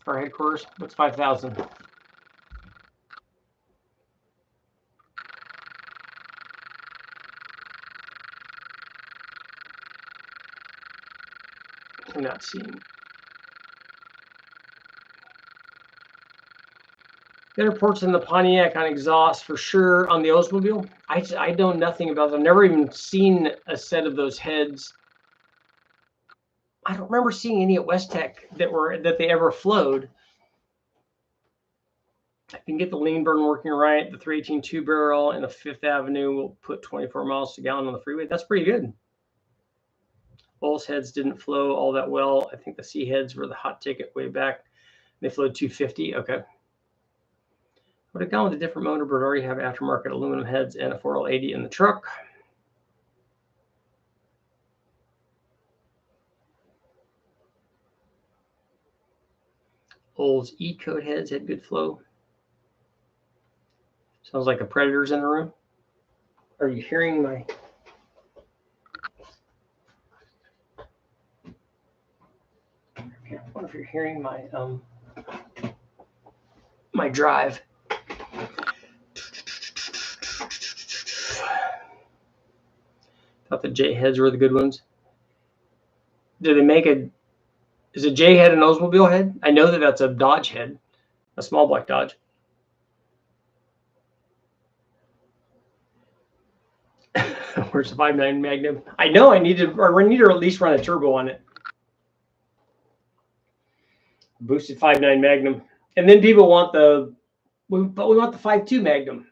Our headquarters. What's 5,000? I'm not seeing. Better ports than the Pontiac on exhaust for sure. On the Oldsmobile, I know nothing about them. I've never even seen a set of those heads. I don't remember seeing any at West Tech that they ever flowed. I can get the lean burn working right. The 318 two-barrel and the Fifth Avenue will put 24 miles to gallon on the freeway. That's pretty good. Olds heads didn't flow all that well. I think the C heads were the hot ticket way back. They flowed 250. Okay. Would have gone with a different motor, but already have aftermarket aluminum heads and a 4L80 in the truck. Olds E-Code heads had good flow. Sounds like a Predator's in the room. Are you hearing my... I wonder if you're hearing my my drive. Thought the J heads were the good ones. Do they make a... Is a J head an Oldsmobile head? I know that that's a Dodge head, a small black Dodge. Where's the 5.9 Magnum? I know I need to at least run a turbo on it. boosted 5.9 Magnum. And then people want but we want the 5.2 Magnum.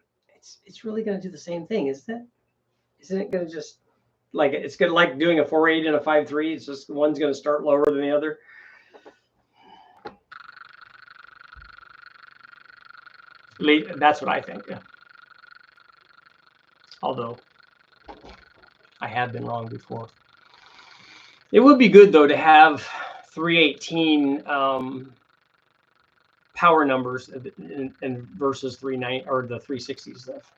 It's really going to do the same thing, isn't it? Isn't it going to just it's going to like doing a 4.8 and a 5.3? It's just one's going to start lower than the other. That's what I think. Yeah. Although I have been wrong before. It would be good though to have 318 power numbers and versus 390 or the 360 stuff.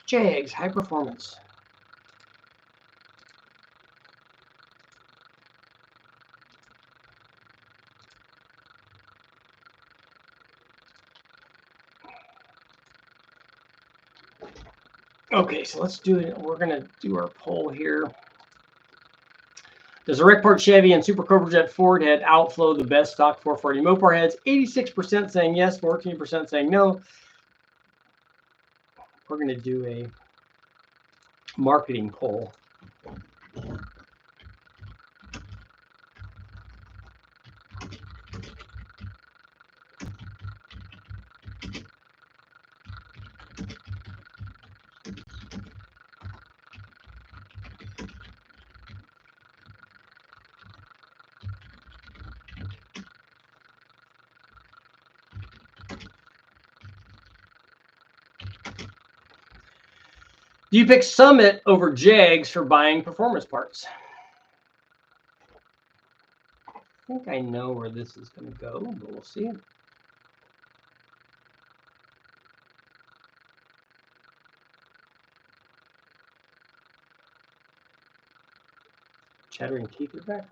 Jags, high performance. Okay, so let's do it. We're going to do our poll here. Does the Rickport Chevy and Super Cobra Jet Ford head outflow the best stock 440 Mopar heads? 86% saying yes, 14% saying no. We're going to do a marketing poll. Do you pick Summit over Jags for buying performance parts? I think I know where this is going to go, but we'll see. Chattering teeth are back.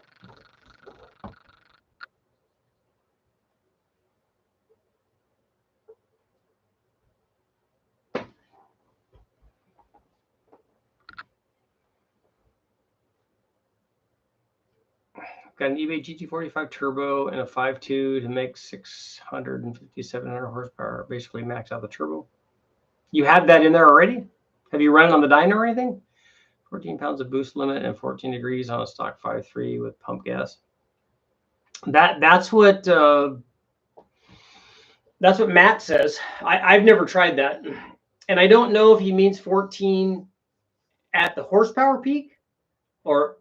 Got an eBay GT45 turbo and a 5.2 to make 700 horsepower. Basically max out the turbo. You had that in there already? Have you run it on the dyno or anything? 14 pounds of boost limit and 14 degrees on a stock 5.3 with pump gas. That's what Matt says. I've never tried that, and I don't know if he means 14 at the horsepower peak, or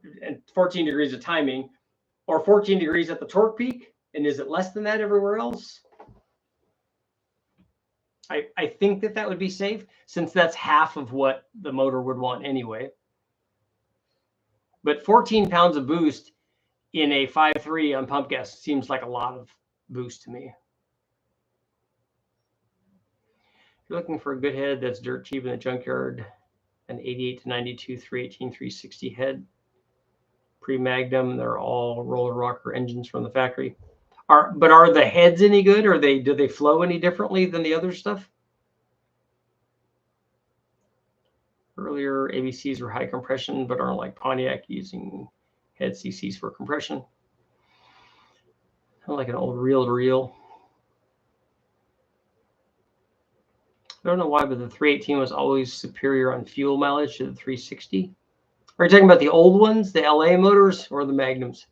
14 degrees of timing, or 14 degrees at the torque peak. And is it less than that everywhere else? I think that would be safe, since that's half of what the motor would want anyway. But 14 pounds of boost in a 5.3 on pump gas seems like a lot of boost to me. If you're looking for a good head that's dirt cheap in the junkyard, an 88 to 92 318 360 head, pre-Magnum, they're all roller rocker engines from the factory. Are the heads any good? Or do they flow any differently than the other stuff? Earlier ABCs were high compression, but aren't like Pontiac using head CCs for compression. Kind of like an old reel-to-reel. I don't know why, but the 318 was always superior on fuel mileage to the 360. Are you talking about the old ones, the LA motors, or the Magnums?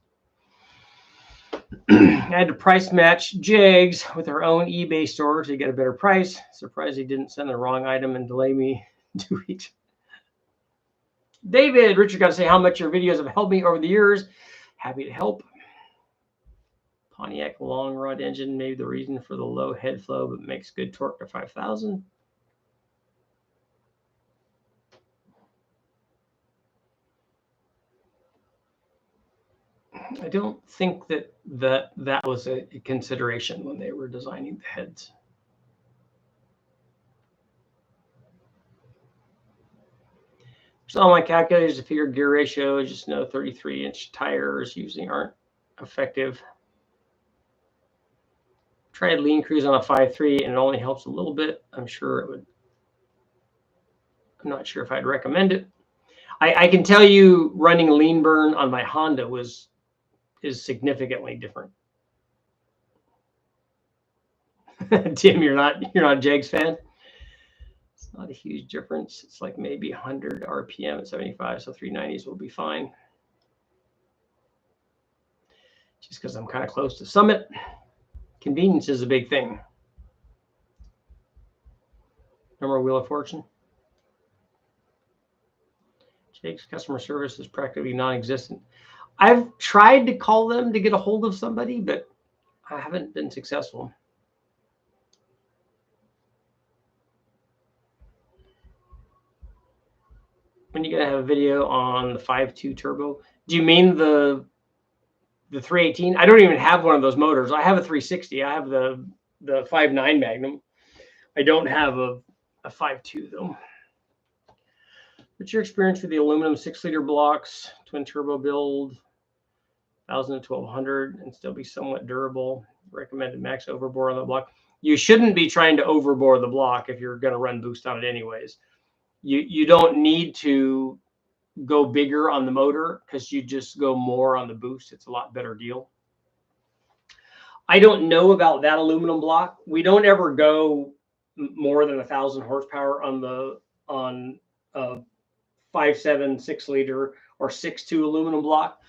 I had to price match Jags with our own eBay store to get a better price. Surprised he didn't send the wrong item and delay me 2 weeks. David, Richard got to say how much your videos have helped me over the years. Happy to help. Pontiac long rod engine, maybe the reason for the low head flow, but makes good torque to 5,000. I don't think that was a consideration when they were designing the heads. So on my calculators, to figure gear ratio, just know 33-inch tires usually aren't effective. Tried lean cruise on a 5.3 and it only helps a little bit. I'm sure it would. I'm not sure if I'd recommend it. I can tell you running lean burn on my Honda is significantly different. Tim, you're not a Jegs fan? It's not a huge difference. It's like maybe 100 RPM at 75, so 390s will be fine. Just because I'm kind of close to Summit. Convenience is a big thing. Remember Wheel of Fortune? Jake's customer service is practically non-existent. I've tried to call them to get a hold of somebody, but I haven't been successful. When are you gonna have a video on the 5.2 turbo? Do you mean the 318? I don't even have one of those motors. I have a 360. I have the 5.9 Magnum. I don't have a 5.2 though. What's your experience with the aluminum 6-liter blocks, twin turbo build, 1,000 to 1,200, and still be somewhat durable? Recommended max overbore on the block. You shouldn't be trying to overbore the block if you're going to run boost on it anyways. You don't need to go bigger on the motor because you just go more on the boost. It's a lot better deal. I don't know about that aluminum block. We don't ever go more than 1,000 horsepower on 5.7 6-liter or 6.2 aluminum block.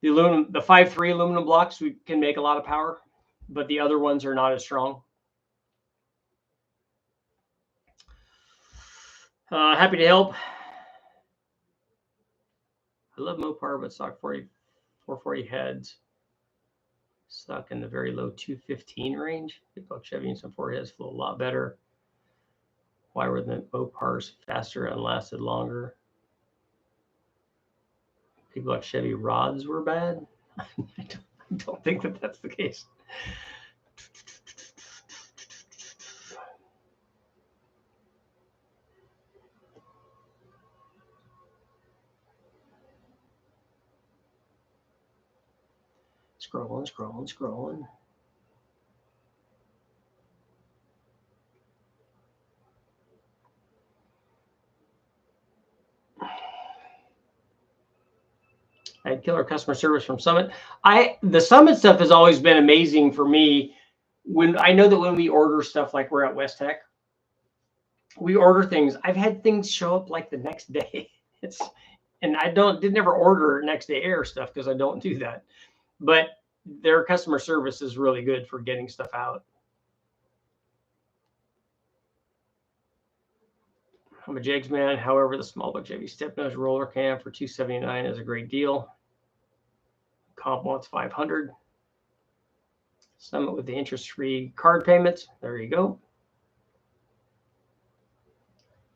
The 5.3 aluminum blocks, we can make a lot of power, but the other ones are not as strong. Happy to help. I love Mopar, but stock 440 heads stuck in the very low 215 range. Big buck Chevy and some 4 heads flow a lot better. Why were the Mopars faster and lasted longer? Big buck Chevy rods were bad. I don't think that that's the case. Scrolling. I had killer customer service from Summit. The Summit stuff has always been amazing for me. When I know that when we order stuff, like we're at West Tech, we order things. I've had things show up like the next day. And I did never order next day air stuff because I don't do that. But their customer service is really good for getting stuff out. I'm a Jegs man. However, the small buck Chevy step nose roller cam for $279 is a great deal. Comp wants $500. Summit with the interest-free card payments. There you go.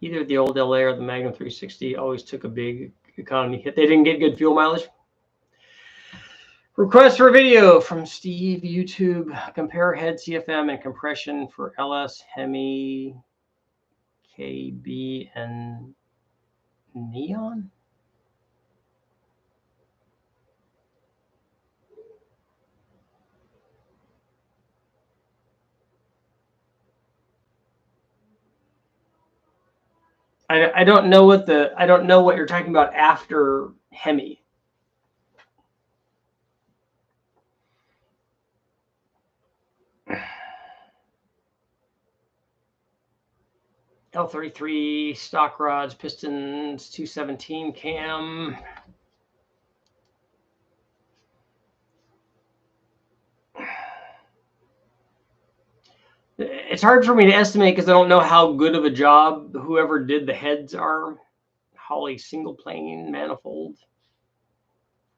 Either the old LA or the Magnum 360 always took a big economy hit. They didn't get good fuel mileage. Request for a video from Steve, YouTube. Compare head CFM and compression for LS, Hemi, KB, and Neon. I don't know what you're talking about after Hemi. L33 stock rods, pistons, 217 cam. It's hard for me to estimate because I don't know how good of a job whoever did the heads are. Holly single plane manifold,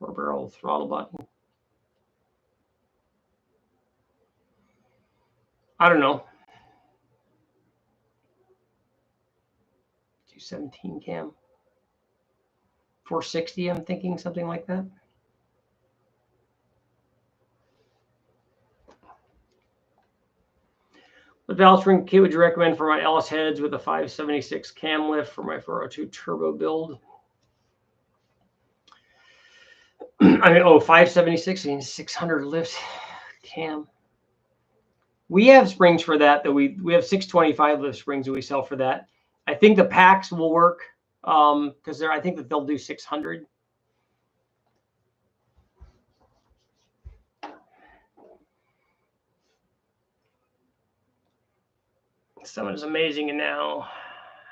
4-barrel throttle button. I don't know. 217 cam. 460, I'm thinking something like that. What valve spring kit would you recommend for my LS heads with a 576 cam lift for my 402 turbo build? I mean, 576 means 600 lift cam. We have springs for that we have 625 lift springs that we sell for that. I think the packs will work. because I think that they'll do 600. Summit is amazing, and now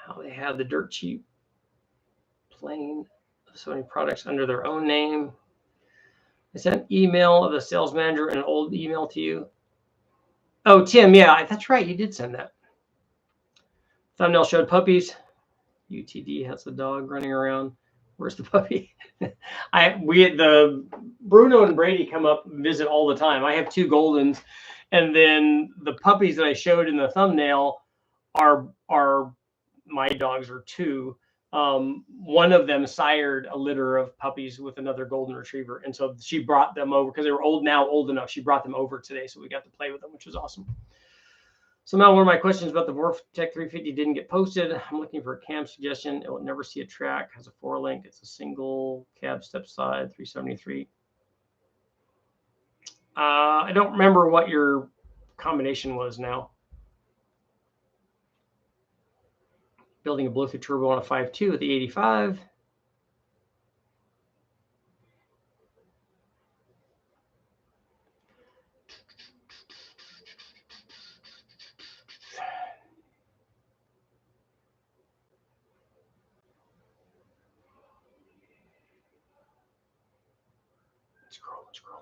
how they have the dirt cheap plain so many products under their own name. I sent an email of the sales manager and an old email to you. Oh, Tim, yeah, that's right. You did send that. Thumbnail showed puppies. UTD has the dog running around. Where's the puppy? The Bruno and Brady come up and visit all the time. I have 2 Goldens, and then the puppies that I showed in the thumbnail are my dogs are 2. One of them sired a litter of puppies with another golden retriever, and so she brought them over because they were old enough. She brought them over today, so we got to play with them, which was awesome. So now one of my questions about the Vortec 350 didn't get posted. I'm looking for a cam suggestion. It will never see a track. Has a 4-link. It's a single cab step side 373. I don't remember what your combination was now. Building a blow-through turbo on a 5.2 with the 85.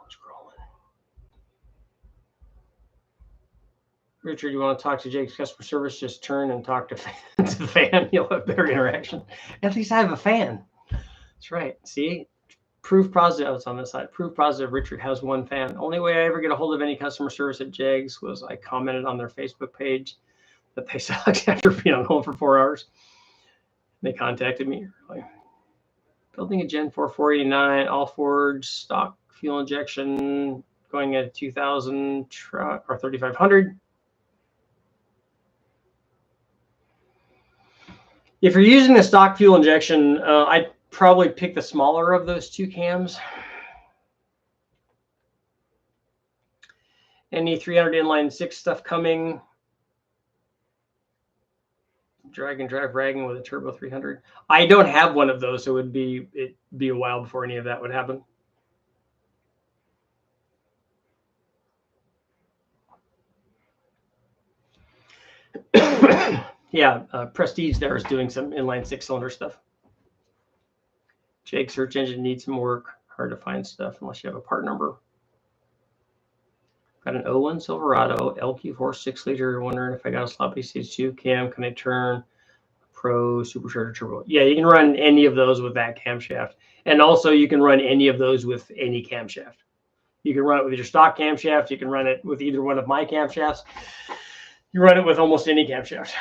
Scrolling. Richard, you want to talk to Jake's customer service? Just turn and talk to the fan. You'll have better interaction. At least I have a fan. That's right. See? Proof positive. Oh, it's on this side. Proof positive. Richard has 1 fan. Only way I ever get a hold of any customer service at Jake's was I commented on their Facebook page that they sucked after being on hold for 4 hours. They contacted me. Building a Gen 4 489, all forged, stock fuel injection, going at 2,000 truck or 3,500. If you're using the stock fuel injection, I'd probably pick the smaller of those 2 cams. Any 300 inline 6 stuff coming. Drag and drive ragging with a turbo 300. I don't have one of those, so it'd be a while before any of that would happen. Yeah, Prestige there is doing some inline 6-cylinder stuff. Jake's search engine needs some work. Hard to find stuff unless you have a part number. Got an 01 Silverado LQ4 6-liter. Wondering if I got a sloppy stage 2 cam, can I turn Pro Supercharger Turbo? Yeah, you can run any of those with that camshaft, and also you can run any of those with any camshaft. You can run it with your stock camshaft. You can run it with either one of my camshafts. You run it with almost any camshaft.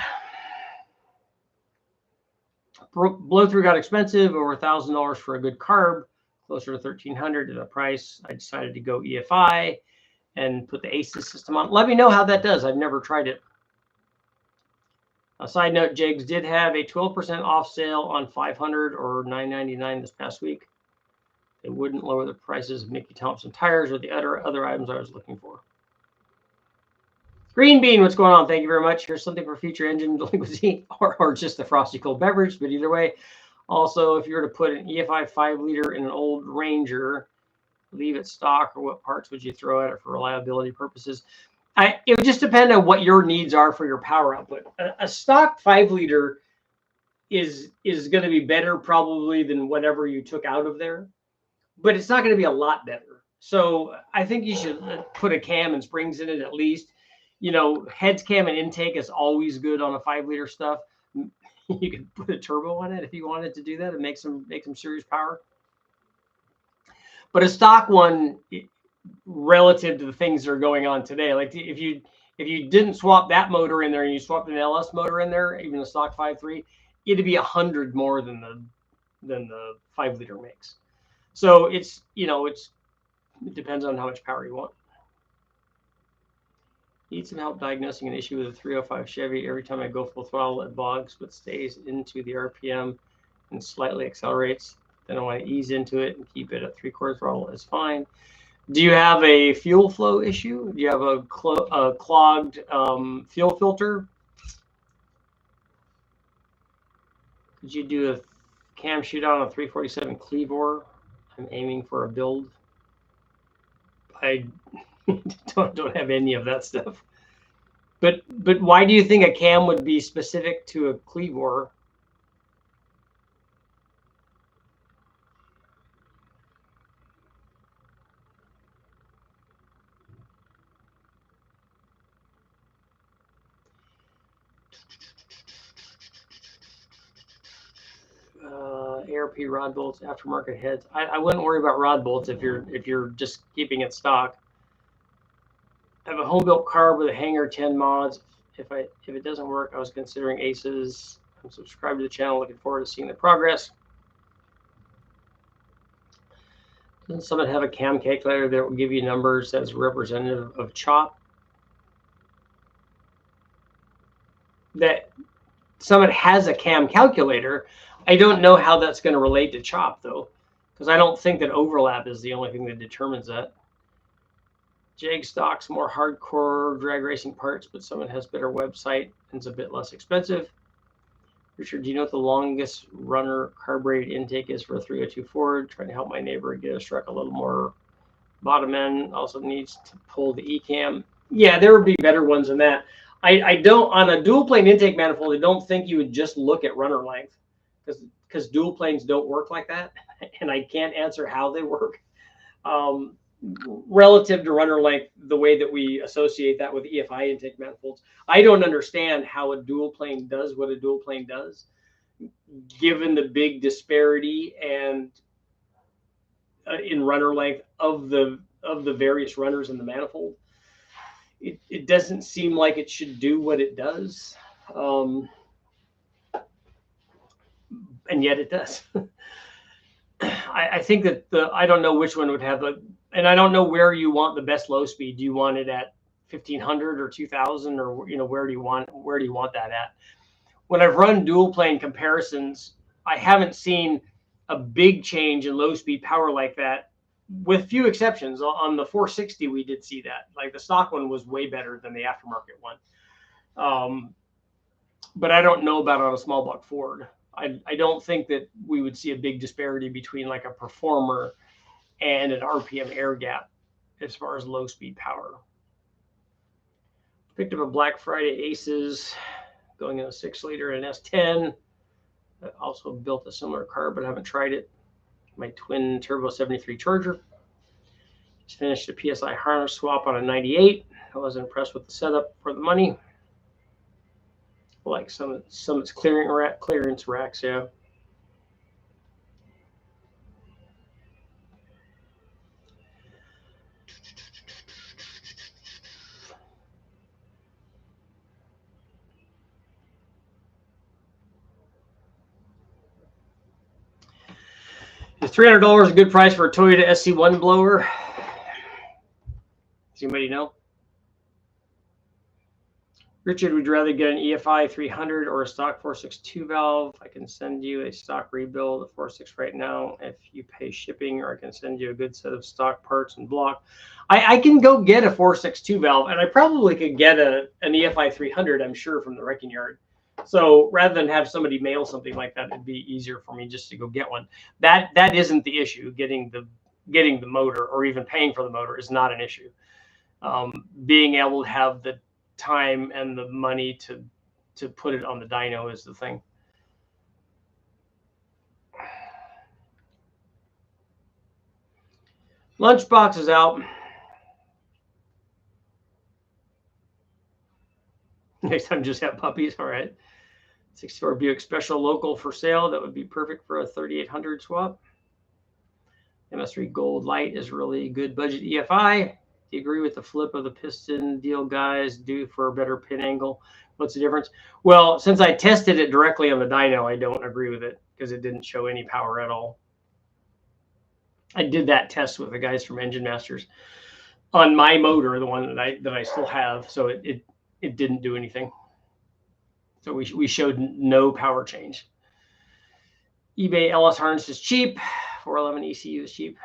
Blow-through got expensive, over $1,000 for a good carb, closer to $1,300 to the price. I decided to go EFI and put the ACES system on. Let me know how that does. I've never tried it. A side note, Jags did have a 12% off sale on 500 or $9.99 this past week. They wouldn't lower the prices of Mickey Thompson tires or the other items I was looking for. Green Bean, what's going on? Thank you very much. Here's something for future engine delinquency or just a frosty cold beverage, but either way. Also, if you were to put an EFI 5-liter in an old Ranger, leave it stock, or what parts would you throw at it for reliability purposes? It would just depend on what your needs are for your power output. A stock 5-liter is going to be better probably than whatever you took out of there, but it's not going to be a lot better. So I think you should put a cam and springs in it at least. You know, heads, cam, and intake is always good on a 5-liter stuff. You could put a turbo on it if you wanted to do that and make some serious power. But a stock one, relative to the things that are going on today, like if you didn't swap that motor in there and you swapped an LS motor in there, even a stock 5.3, it'd be 100 more than the 5-liter makes. So it depends on how much power you want. Need some help diagnosing an issue with a 305 Chevy. Every time I go full throttle, it bogs, but stays into the RPM and slightly accelerates. Then I want to ease into it and keep it at 3/4 throttle. It's fine. Do you have a fuel flow issue? Do you have a clogged fuel filter? Could you do a cam shoot on a 347 Cleavor. I'm aiming for a build. I don't have any of that stuff. But why do you think a cam would be specific to a Cleavor? ARP rod bolts, aftermarket heads. I wouldn't worry about rod bolts if you're just keeping it stock. I have a home built carb with a hanger, 10 mods. If it doesn't work, I was considering Aces. I'm subscribed to the channel, looking forward to seeing the progress. Doesn't someone have a cam calculator that will give you numbers that's representative of chop? That someone has a cam calculator. I don't know how that's going to relate to chop though, because I don't think that overlap is the only thing that determines that. Jag stocks more hardcore drag racing parts, but someone has better website and it's a bit less expensive. Richard, do you know what the longest runner carbureted intake is for a 302 Ford? Trying to help my neighbor get his truck a little more bottom end. Also needs to pull the E-cam. Yeah, there would be better ones than that. I don't, on a dual plane intake manifold, I don't think you would just look at runner length, because dual planes don't work like that, and I can't answer how they work. Relative to runner length, the way that we associate that with EFI intake manifolds, I don't understand how a dual plane does what a dual plane does, given the big disparity and in runner length of the various runners in the manifold. It doesn't seem like it should do what it does, and yet it does. I think that I don't know which one would have and I don't know where you want the best low speed. Do you want it at 1500 or 2000, or where do you want that at? When I've run dual plane comparisons, I haven't seen a big change in low speed power like that, with few exceptions. On the 460, we did see that. Like the stock one was way better than the aftermarket one. But I don't know about on a small block Ford. I don't think that we would see a big disparity between like a Performer and an RPM air gap as far as low speed power. Picked up a Black Friday Aces going in a 6-liter and S10. I also built a similar car, but I haven't tried it. My twin turbo 73 Charger. Just finished a PSI harness swap on a 98. I wasn't impressed with the setup for the money. Like some of its clearance racks, yeah. Is $300 a good price for a Toyota SC1 blower? Does anybody know? Richard, would you rather get an EFI 300 or a stock 462 valve? I can send you a stock rebuild at 46 right now if you pay shipping, or I can send you a good set of stock parts and block. I can go get a 462 valve, and I probably could get an EFI 300, I'm sure, from the wrecking yard. So rather than have somebody mail something like that, it'd be easier for me just to go get one. That isn't the issue. Getting the motor, or even paying for the motor, is not an issue. Being able to have the time and the money to put it on the dyno is the thing. Lunchbox is out. Next time, just have puppies. All right. 64 Buick Special local for sale. That would be perfect for a 3800 swap. MS3 Gold Light is really good budget EFI. Do you agree with the flip of the piston deal guys do for a better pin angle? What's the difference? Well, since I tested it directly on the dyno, I don't agree with it because it didn't show any power at all. I did that test with the guys from Engine Masters on my motor, the one that I still have, so it didn't do anything. So we showed no power change. eBay LS harness is cheap. 411 ECU is cheap.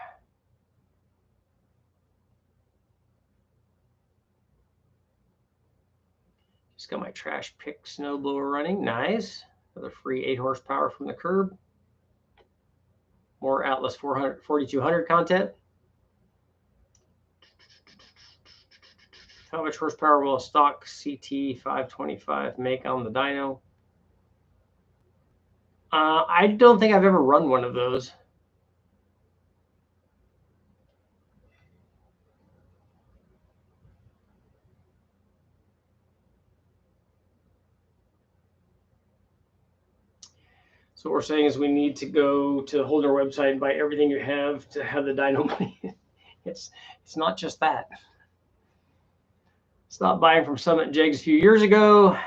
Just got my trash pick snowblower running. Nice. Another free 8 horsepower from the curb. More Atlas 4200 content. How much horsepower will a stock CT 525 make on the dyno? I don't think I've ever run one of those. So what we're saying is we need to go to the Holder website and buy everything you have to have the dyno money. It's not just that. Stopped buying from Summit Jigs a few years ago.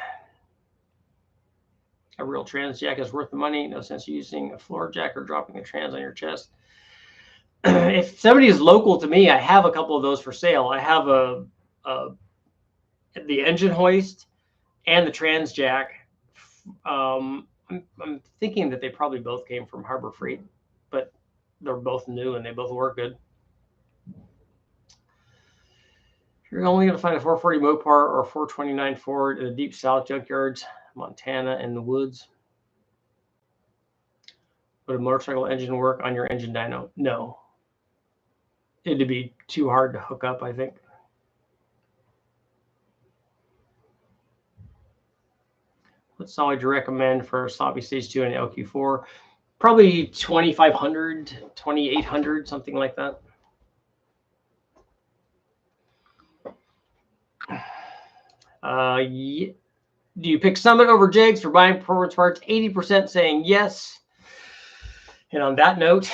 A real trans jack is worth the money. No sense using a floor jack or dropping a trans on your chest. If somebody is local to me, I have a couple of those for sale. I have the engine hoist and the trans jack. I'm thinking that they probably both came from Harbor Freight, but they're both new and they both work good. You're only going to find a 440 Mopar or a 429 Ford in the deep south junkyards, Montana, and the woods. Would a motorcycle engine work on your engine dyno? No. It'd be too hard to hook up, I think. What solid would you recommend for sloppy stage 2 and LQ4? Probably 2500, 2800, something like that. Yeah. Do you pick Summit over Jigs for buying performance parts? 80% saying yes. And on that note,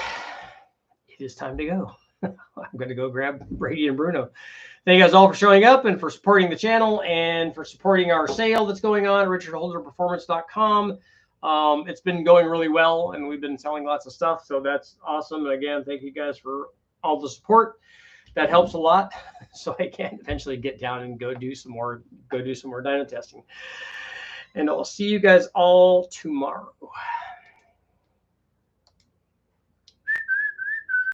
it is time to go. I'm going to go grab Brady and Bruno. Thank you guys all for showing up and for supporting the channel and for supporting our sale that's going on, richardholderperformance.com. It's been going really well, and we've been selling lots of stuff, so that's awesome. And again, thank you guys for all the support. That helps a lot, so I can eventually get down and go do some more dyno testing. And I'll see you guys all tomorrow.